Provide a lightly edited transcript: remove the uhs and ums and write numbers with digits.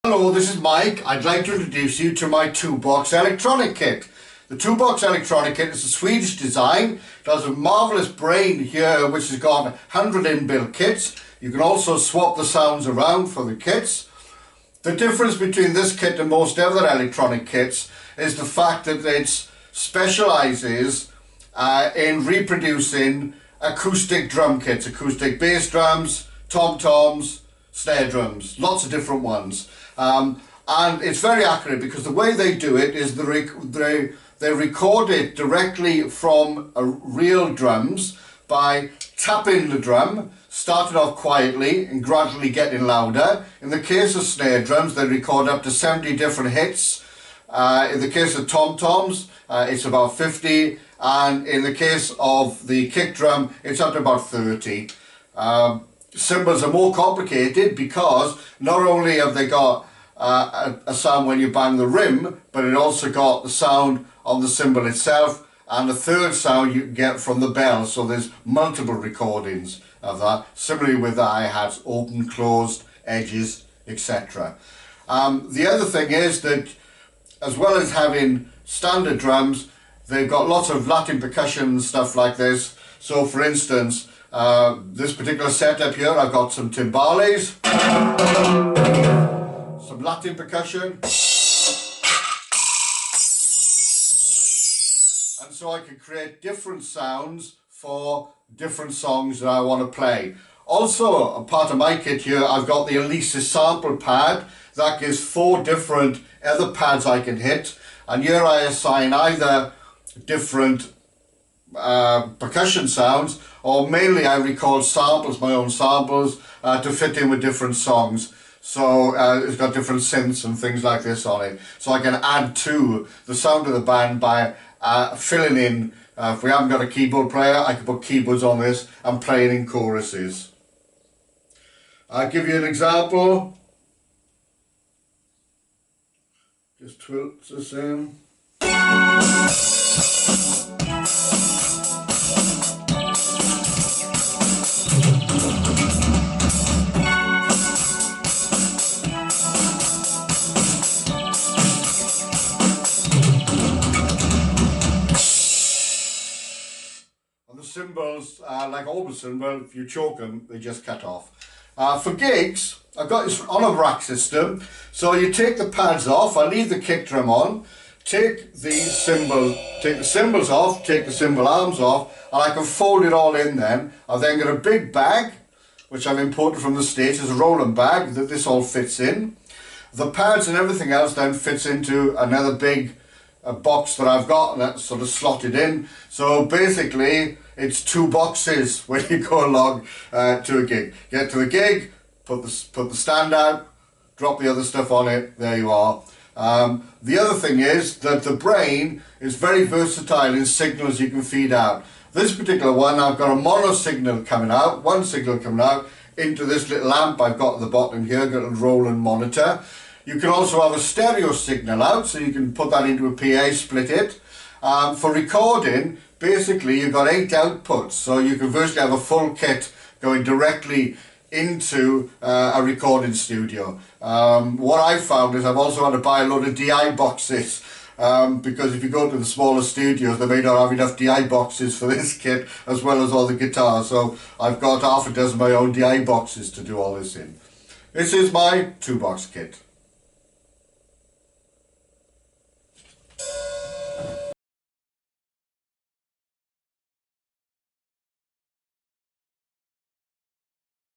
Hello, this is Mike. I'd like to introduce you to my 2-box electronic kit. The 2-box electronic kit is a Swedish design. It has a marvellous brain here which has got 100 inbuilt kits. You can also swap the sounds around for the kits. The difference between this kit and most other electronic kits is the fact that it specialises in reproducing acoustic drum kits, acoustic bass drums, tom-toms, snare drums, lots of different ones. And it's very accurate because the way they do it is they record it directly from real drums by tapping the drum, starting off quietly and gradually getting louder. In the case of snare drums, they record up to 70 different hits. In the case of tom-toms, it's about 50, and in the case of the kick drum, it's up to about 30. Cymbals are more complicated because not only have they got a sound when you bang the rim, but it also got the sound on the cymbal itself and the third sound you get from the bell. So there's multiple recordings of that. Similarly with the hi-hats, open, closed, edges, etc. The other thing is that as well as having standard drums, they've got lots of Latin percussion and stuff like this. So for instance, this particular setup here, I've got some timbales, some Latin percussion, and so I can create different sounds for different songs that I want to play. Also, a part of my kit here, I've got the Elisa sample pad that gives 4 different other pads I can hit, and here I assign either different percussion sounds, or mainly I record samples, my own samples, to fit in with different songs. So it's got different synths and things like this on it. So I can add to the sound of the band by filling in, if we haven't got a keyboard player, I can put keyboards on this and play it in choruses. I'll give you an example. Just tilt this in. The cymbals, like all the cymbals, if you choke them, they just cut off. For gigs, I've got this on a rack system, so you take the pads off, I leave the kick drum on, take the cymbals off, take the cymbal arms off, and I can fold it all in then. I've then got a big bag, which I've imported from the States as a rolling bag, that this all fits in. The pads and everything else then fits into another big box that I've got, and that's sort of slotted in. So basically it's 2 boxes when you go along to a gig. Get to the gig, put the stand out, drop the other stuff on it, there you are. The other thing is that the brain is very versatile in signals you can feed out. This particular one, I've got a mono signal coming out, one signal coming out into this little amp I've got at the bottom here, got a rolling monitor. You can also have a stereo signal out, so you can put that into a PA, split it. For recording, basically you've got 8 outputs, so you can virtually have a full kit going directly into a recording studio. What I've found is I've also had to buy a load of DI boxes, because if you go to the smaller studios, they may not have enough DI boxes for this kit as well as all the guitars, so I've got half a dozen of my own DI boxes to do all this in. This is my 2-box kit.